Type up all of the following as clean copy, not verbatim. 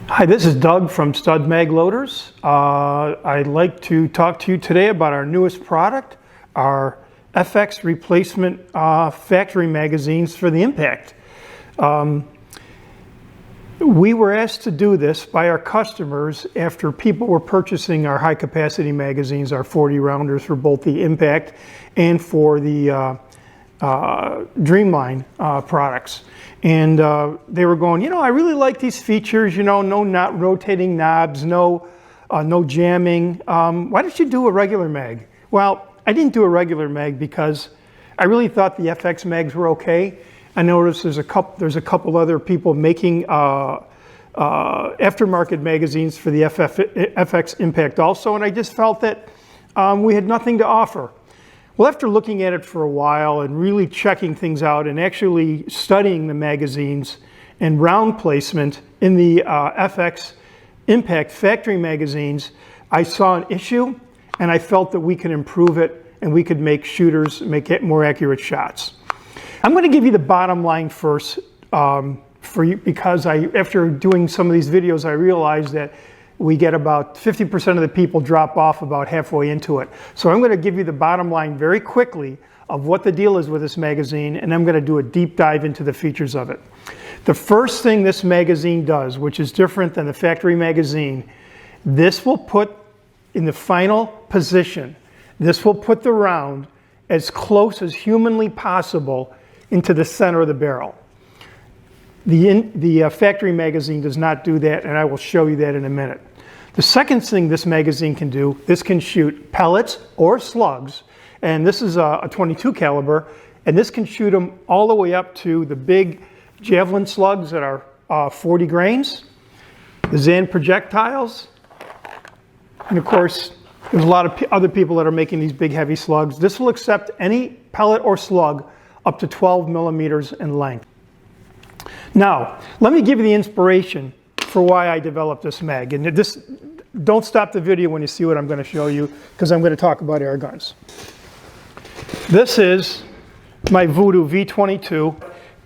Hi, this is Doug from STUD Mag Loaders. I'd like to talk to you today about our newest product, our FX replacement factory magazines for the Impact. We were asked to do this by our customers after people were purchasing our high capacity magazines, our 40 rounders for both the Impact and for the Dreamline products. And they were going, I really like these features, no not rotating knobs, no jamming. Why don't you do a regular mag? Well, I didn't do a regular mag because I really thought the FX mags were okay. I noticed there's a couple other people making aftermarket magazines for the FX Impact also, and I just felt that we had nothing to offer. Well, after looking at it for a while and really checking things out and actually studying the magazines and round placement in the FX Impact factory magazines, I saw an issue and I felt that we could improve it and we could make shooters make more accurate shots. I'm going to give you the bottom line first for you, because after doing some of these videos, I realized that we get about 50% of the people drop off about halfway into it. So I'm going to give you the bottom line very quickly of what the deal is with this magazine, and I'm going to do a deep dive into the features of it. The first thing this magazine does, which is different than the factory magazine, this will put in the final position, this will put the round as close as humanly possible into the center of the barrel. The factory magazine does not do that, and I will show you that in a minute. The second thing this magazine can do, this can shoot pellets or slugs, and this is a 22 caliber, and this can shoot them all the way up to the big javelin slugs that are 40 grains, the Zan projectiles, and of course, there's a lot of other people that are making these big heavy slugs. This will accept any pellet or slug up to 12 millimeters in length. Now, let me give you the inspiration for why I developed this mag. And don't stop the video when you see what I'm going to show you, because I'm going to talk about air guns. This is my Vudoo V22.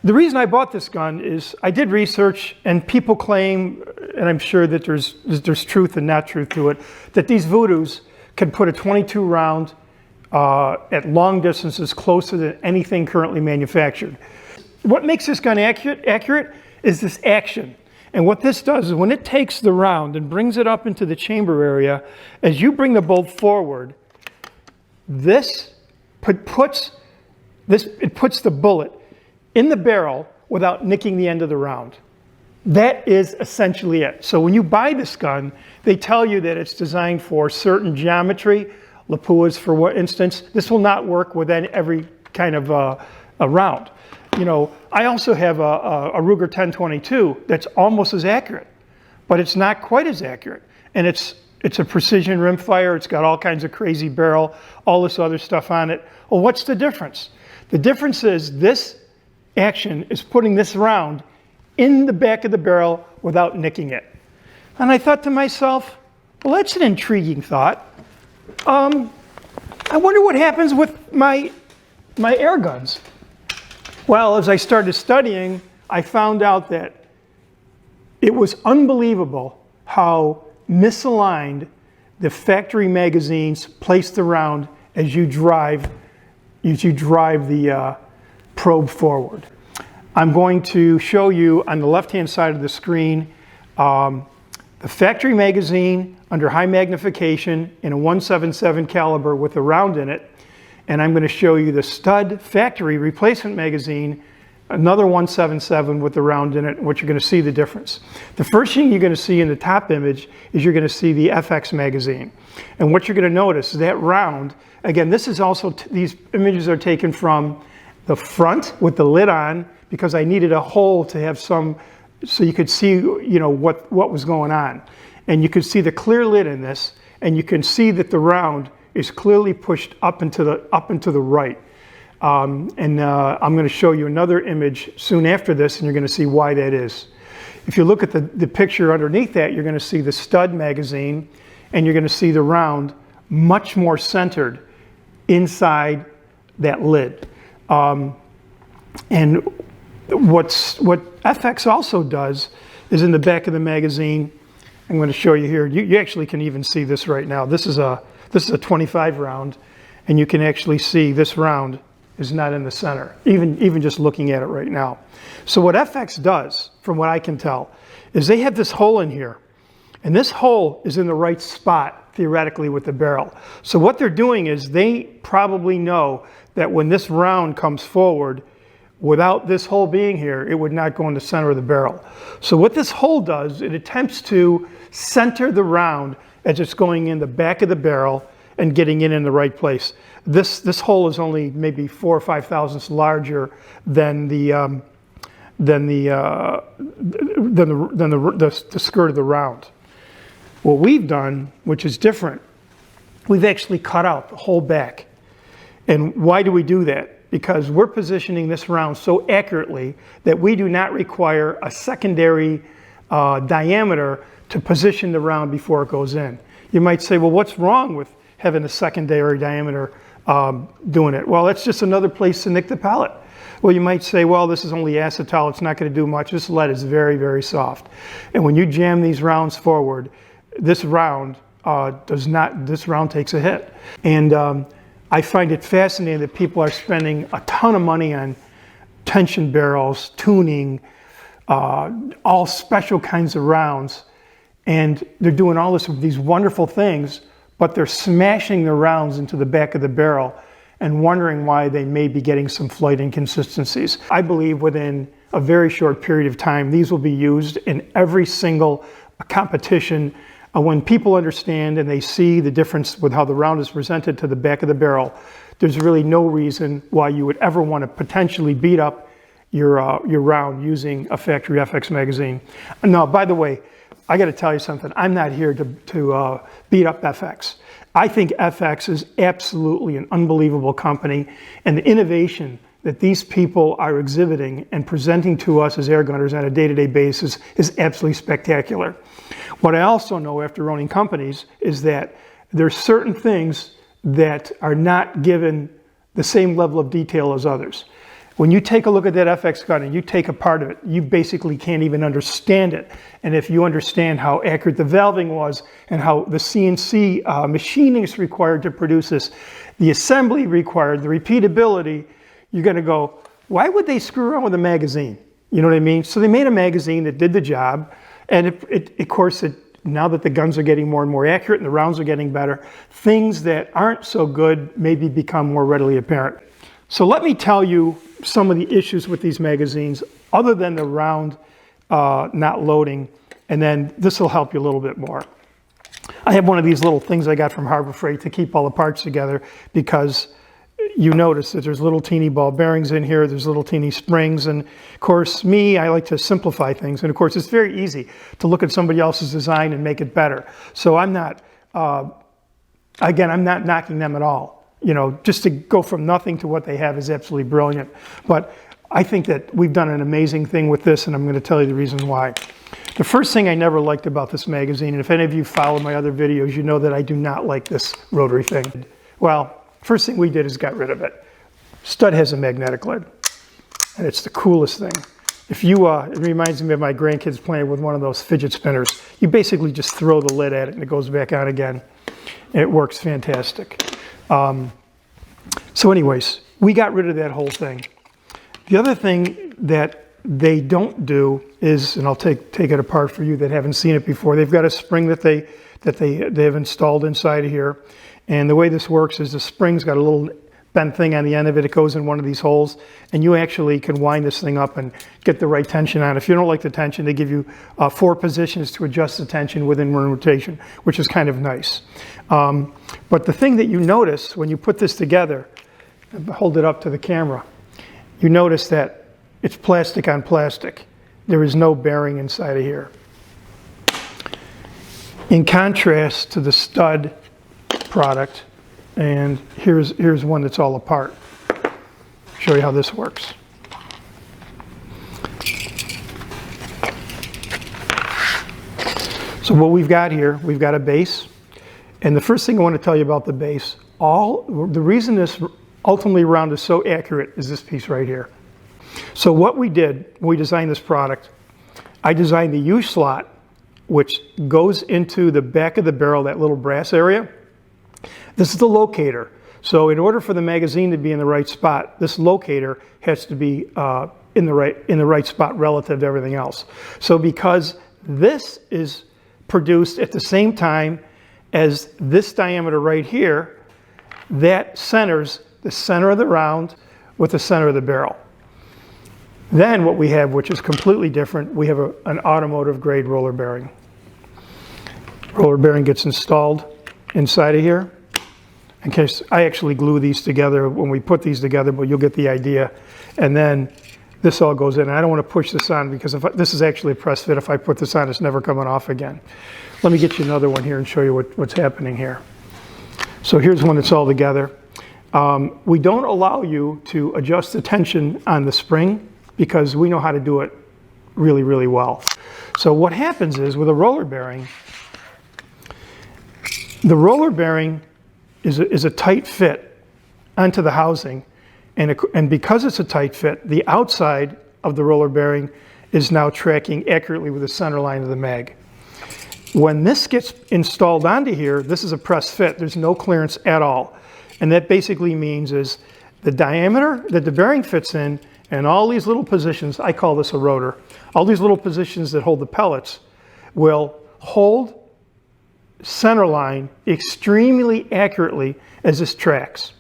The reason I bought this gun is I did research, and people claim, and I'm sure that there's truth and not truth to it, that these Vudoos can put a 22 round at long distances closer than anything currently manufactured. What makes this gun accurate is this action. And what this does is when it takes the round and brings it up into the chamber area, as you bring the bolt forward, it puts the bullet in the barrel without nicking the end of the round. That is essentially it. So when you buy this gun, they tell you that it's designed for certain geometry, Lapuas for instance. This will not work with every kind of a round. I also have a Ruger 1022 that's almost as accurate, but it's not quite as accurate. And it's a precision rimfire. It's got all kinds of crazy barrel, all this other stuff on it. Well, what's the difference? The difference is this action is putting this round in the back of the barrel without nicking it. And I thought to myself, well, that's an intriguing thought. I wonder what happens with my air guns. Well, as I started studying, I found out that it was unbelievable how misaligned the factory magazines place the round as you drive the probe forward. I'm going to show you on the left-hand side of the screen the factory magazine under high magnification in a 177 caliber with a round in it. And I'm going to show you the STUD factory replacement magazine, another 177 with the round in it, and what you're going to see the difference. The first thing you're going to see in the top image is you're going to see the FX magazine. And what you're going to notice is that round, again, this is also, these images are taken from the front with the lid on, because I needed a hole to have some, so you could see, what was going on. And you can see the clear lid in this, and you can see that the round is clearly pushed up and to the right. I'm going to show you another image soon after this, and you're going to see why that is. If you look at the picture underneath that, you're going to see the STUD magazine, and you're going to see the round much more centered inside that lid. And what FX also does is in the back of the magazine. I'm going to show you here. You actually can even see this right now. This is a 25 round, and you can actually see this round is not in the center, even just looking at it right now. So what FX does, from what I can tell, is they have this hole in here, and this hole is in the right spot, theoretically, with the barrel. So what they're doing is they probably know that when this round comes forward, without this hole being here, it would not go in the center of the barrel. So what this hole does, it attempts to center the round as it's going in the back of the barrel and getting in the right place. This hole is only maybe 4 or 5 thousandths larger than the skirt of the round. What we've done, which is different, we've actually cut out the whole back. And why do we do that? Because we're positioning this round so accurately that we do not require a secondary diameter to position the round before it goes in. You might say, well, what's wrong with having a secondary diameter doing it? Well, that's just another place to nick the pellet. Well, you might say, well, this is only acetal, it's not going to do much. This lead is very, very soft. And when you jam these rounds forward, this round takes a hit. And I find it fascinating that people are spending a ton of money on tension barrels, tuning, all special kinds of rounds, and they're doing all these wonderful things, but they're smashing the rounds into the back of the barrel and wondering why they may be getting some flight inconsistencies. I believe within a very short period of time, these will be used in every single competition. When people understand and they see the difference with how the round is presented to the back of the barrel, there's really no reason why you would ever want to potentially beat up your round using a factory FX magazine. Now, by the way, I got to tell you something. I'm not here to beat up FX. I think FX is absolutely an unbelievable company, and the innovation that these people are exhibiting and presenting to us as air gunners on a day-to-day basis is absolutely spectacular. What I also know after owning companies is that there's certain things that are not given the same level of detail as others. When you take a look at that FX gun and you take a part of it, you basically can't even understand it. And if you understand how accurate the valving was and how the CNC machining is required to produce this, the assembly required, the repeatability, you're going to go, why would they screw around with a magazine? You know what I mean? So they made a magazine that did the job. And of course, now that the guns are getting more and more accurate and the rounds are getting better, things that aren't so good maybe become more readily apparent. So let me tell you some of the issues with these magazines, other than the round not loading, and then this will help you a little bit more. I have one of these little things I got from Harbor Freight to keep all the parts together, because you notice that there's little teeny ball bearings in here, there's little teeny springs, and of course I like to simplify things, and of course it's very easy to look at somebody else's design and make it better. So I'm not knocking them at all. You know, just to go from nothing to what they have is absolutely brilliant. But I think that we've done an amazing thing with this, and I'm going to tell you the reason why. The first thing I never liked about this magazine, and if any of you follow my other videos, you know that I do not like this rotary thing. Well, first thing we did is got rid of it. STUD has a magnetic lid, and it's the coolest thing. If you, it reminds me of my grandkids playing with one of those fidget spinners. You basically just throw the lid at it and it goes back on again. And it works fantastic. So anyways, we got rid of that whole thing. The other thing that they don't do is, and I'll take it apart for you that haven't seen it before, they've got a spring that they have installed inside of here. And the way this works is the spring's got a little bent thing on the end of it. It goes in one of these holes, and you actually can wind this thing up and get the right tension on. If you don't like the tension, they give you 4 positions to adjust the tension within one rotation, which is kind of nice. But the thing that you notice when you put this together, hold it up to the camera, you notice that it's plastic on plastic. There is no bearing inside of here. In contrast to the STUD product, and here's one that's all apart. Show you how this works. So what we've got here, we've got a base, and the first thing I want to tell you about the base, the reason this ultimately round is so accurate is this piece right here. So what we did when we designed this product, I designed the U slot, which goes into the back of the barrel, that little brass area. This is the locator. So in order for the magazine to be in the right spot, this locator has to be in the right spot relative to everything else. So because this is produced at the same time as this diameter right here, that centers the center of the round with the center of the barrel. Then what we have, which is completely different, we have an automotive grade roller bearing. Roller bearing gets installed inside of here. In case I actually glue these together when we put these together, but you'll get the idea. And then this all goes in. And I don't want to push this on because this is actually a press fit. If I put this on, it's never coming off again. Let me get you another one here and show you what's happening here. So here's when it's all together. We don't allow you to adjust the tension on the spring because we know how to do it really, really well. So what happens is with a roller bearing, the roller bearing is a tight fit onto the housing, and because it's a tight fit, the outside of the roller bearing is now tracking accurately with the center line of the mag. When this gets installed onto here, this is a press fit. There's no clearance at all. And that basically means is the diameter that the bearing fits in and all these little positions, I call this a rotor, all these little positions that hold the pellets will hold center line extremely accurately as this tracks.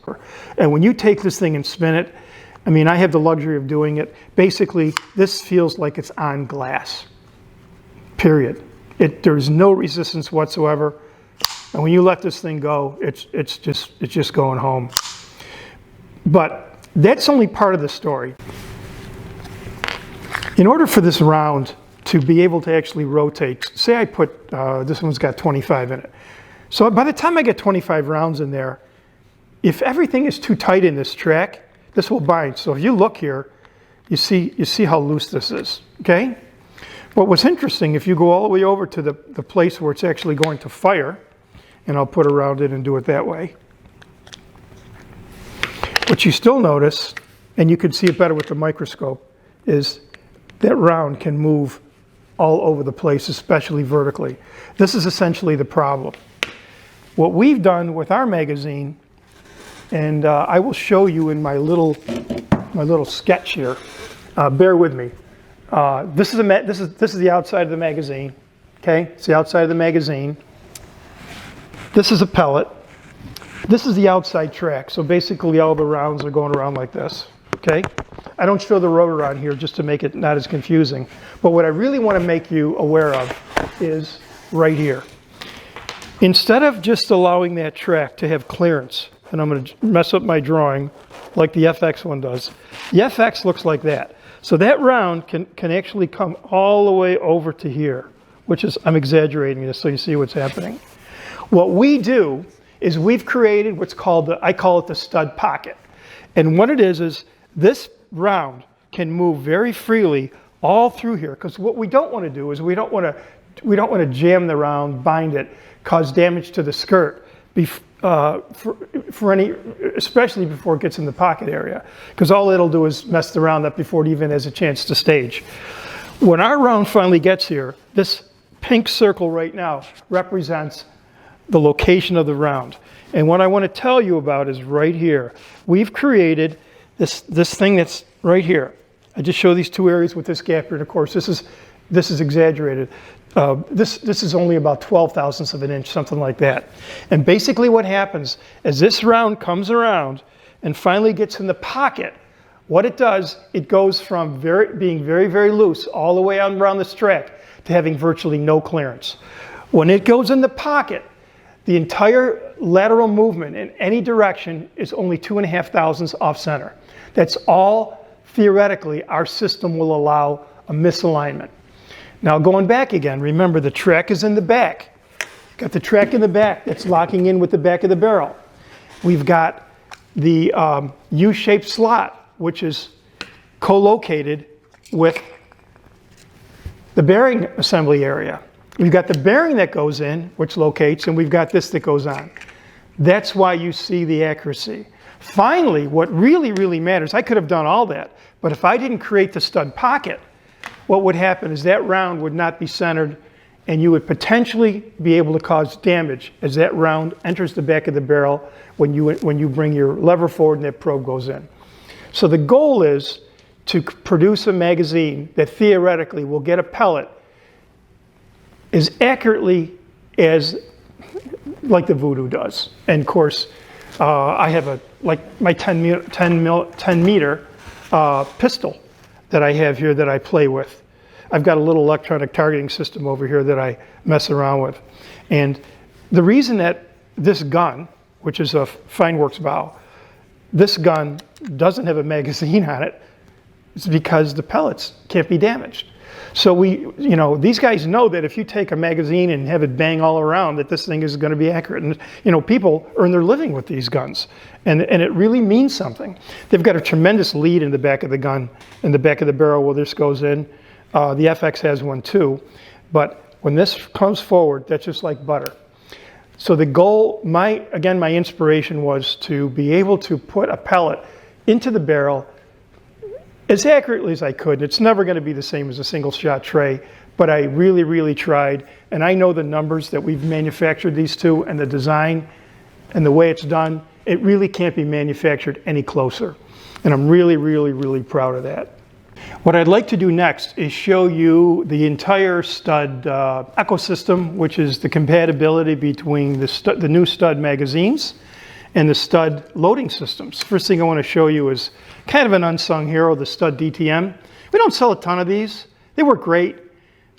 And when you take this thing and spin it, I mean, I have the luxury of doing it. Basically, this feels like it's on glass, period. There's no resistance whatsoever. And when you let this thing go, it's just going home. But that's only part of the story. In order for this round to be able to actually rotate, say I put, this one's got 25 in it. So by the time I get 25 rounds in there, if everything is too tight in this track, this will bind. So if you look here, you see how loose this is, okay? But what's interesting, if you go all the way over to the place where it's actually going to fire, and I'll put around it and do it that way. What you still notice, and you can see it better with the microscope, is that round can move all over the place, especially vertically. This is essentially the problem. What we've done with our magazine, and I will show you in my little sketch here. Bear with me. This is the outside of the magazine. Okay, it's the outside of the magazine. This is a pellet. This is the outside track. So basically, all the rounds are going around like this. Okay, I don't show the rotor on here just to make it not as confusing. But what I really want to make you aware of is right here. Instead of just allowing that track to have clearance, and I'm going to mess up my drawing like the FX one does. The FX looks like that. So that round can actually come all the way over to here, which is, I'm exaggerating this so you see what's happening. What we do is we've created what's called, I call it the stud pocket. And what it is this round can move very freely all through here, because what we don't want to do is we don't want to jam the round, bind it, cause damage to the skirt for any, especially before it gets in the pocket area, because all it'll do is mess the round up before it even has a chance to stage. When our round finally gets here, this pink circle right now represents the location of the round. And what I want to tell you about is right here. We've created this thing that's right here. I just show these two areas with this gap here, and of course this is exaggerated. This is only about 12 thousandths of an inch, something like that. And basically what happens as this round comes around and finally gets in the pocket, what it does, it goes from being very, very loose all the way around this track to having virtually no clearance. When it goes in the pocket, the entire lateral movement in any direction is only 2.5 thousandths off center. That's all theoretically our system will allow a misalignment. Now going back again, remember the track is in the back. Got the track in the back that's locking in with the back of the barrel. We've got the U-shaped slot, which is co-located with the bearing assembly area. We've got the bearing that goes in, which locates, and we've got this that goes on. That's why you see the accuracy. Finally, what really, really matters, I could have done all that, but if I didn't create the stud pocket, what would happen is that round would not be centered, and you would potentially be able to cause damage as that round enters the back of the barrel when you bring your lever forward and that probe goes in. So the goal is to produce a magazine that theoretically will get a pellet as accurately as like the Vudoo does. And of course, I have my 10 meter pistol that I have here that I play with. I've got a little electronic targeting system over here that I mess around with. And the reason that this gun, which is a Fineworks bow, this gun doesn't have a magazine on it, is because the pellets can't be damaged. So these guys know that if you take a magazine and have it bang all around, that this thing is going to be accurate. And people earn their living with these guns, and it really means something. They've got a tremendous lead in the back of the gun, in the back of the barrel where this goes in. The FX has one too, but when this comes forward, that's just like butter. So the goal, my inspiration was to be able to put a pellet into the barrel as accurately as I could. It's never going to be the same as a single shot tray, but I really, really tried. And I know the numbers that we've manufactured these to, and the design and the way it's done, it really can't be manufactured any closer. And I'm really, really, really proud of that. What I'd like to do next is show you the entire STUD ecosystem, which is the compatibility between the new STUD magazines and the STUD loading systems. First thing I want to show you is kind of an unsung hero, the STUD DTM. We don't sell a ton of these. They work great.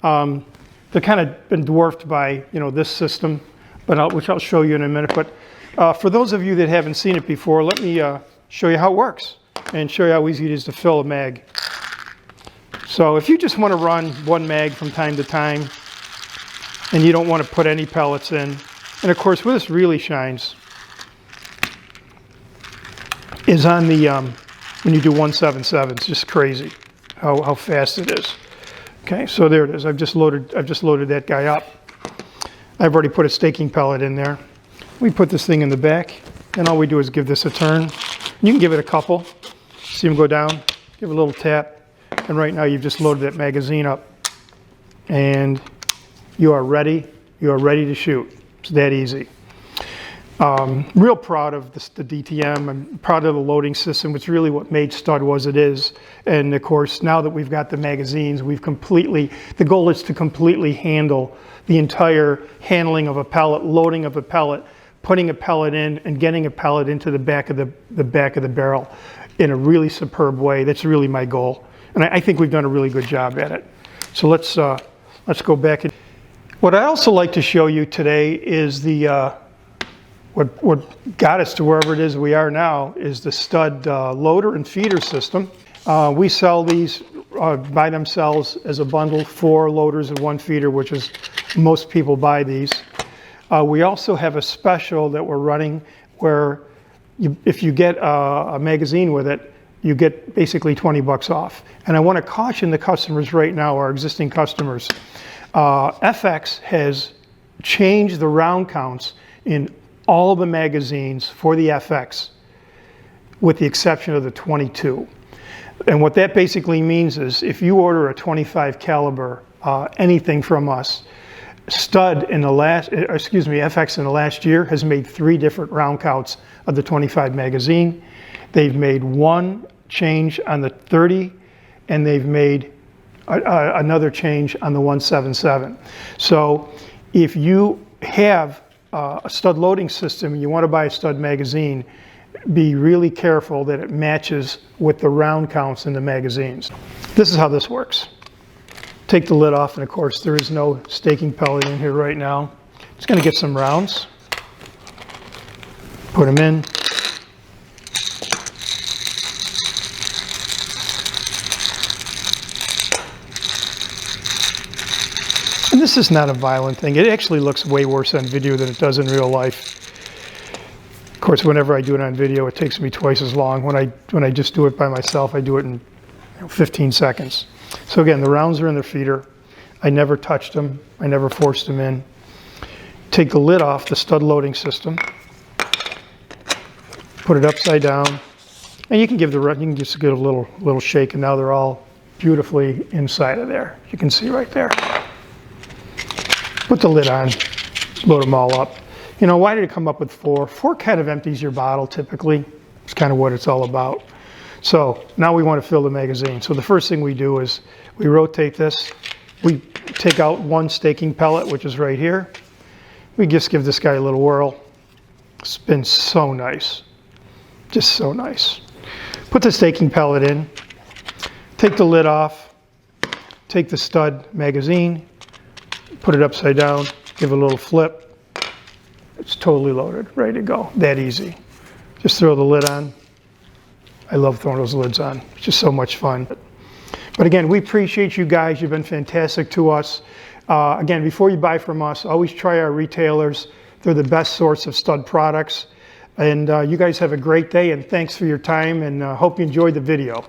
They're kind of been dwarfed by this system, which I'll show you in a minute. But for those of you that haven't seen it before, let me show you how it works and show you how easy it is to fill a mag. So if you just want to run one mag from time to time and you don't want to put any pellets in, and of course where this really shines is on the when you do 177. It's just crazy how fast it is. Okay, so there it is. I've just loaded that guy up. I've already put a staking pellet in there. We put this thing in the back, and all we do is give this a turn. You can give it a couple. See them go down. Give it a little tap. And right now you've just loaded that magazine up, and you are ready. You are ready to shoot. It's that easy. Real proud of the DTM. I'm proud of the loading system. It's really what made STUD what it is. And of course, now that we've got the magazines, the goal is to completely handle the entire handling of a pellet, loading of a pellet, putting a pellet in, and getting a pellet into the back of the barrel in a really superb way. That's really my goal. And I think we've done a really good job at it. So let's go back. What I also like to show you today is what got us to wherever it is we are now is the STUD loader and feeder system. We sell these by themselves as a bundle, 4 loaders and 1 feeder, which is most people buy these. We also have a special that we're running where if you get a magazine with it, you get basically 20 bucks off. And I want to caution the customers right now, our existing customers. FX has changed the round counts in all the magazines for the FX, with the exception of the 22. And what that basically means is if you order a 25 caliber anything from us, STUD FX in the last year has made 3 different round counts of the 25 magazine. They've made 1 change on the 30, and they've made another change on the 177. So if you have a STUD loading system and you want to buy a STUD magazine, be really careful that it matches with the round counts in the magazines. This is how this works. Take the lid off, and of course there is no staking pellet in here right now. Just going to get some rounds, put them in. And this is not a violent thing. It actually looks way worse on video than it does in real life. Of course, whenever I do it on video, it takes me twice as long. When I just do it by myself, I do it in 15 seconds. So again, the rounds are in the feeder. I never touched them. I never forced them in. Take the lid off the STUD loading system. Put it upside down, and you can just give a little shake, and now they're all beautifully inside of there. You can see right there. Put the lid on, load them all up. You know, why did it come up with 4? 4 kind of empties your bottle typically. It's kind of what it's all about. So now we want to fill the magazine. So the first thing we do is we rotate this. We take out one staking pellet, which is right here. We just give this guy a little whirl. It's been so nice. Just so nice. Put the staking pellet in. Take the lid off. Take the stud magazine. Put it upside down. Give it a little flip. It's totally loaded, ready to go. That easy. Just throw the lid on. I love throwing those lids on. It's just so much fun. But again, we appreciate you guys. You've been fantastic to us. Again, before you buy from us, always try our retailers. They're the best source of stud products. And you guys have a great day, and thanks for your time, and hope you enjoyed the video.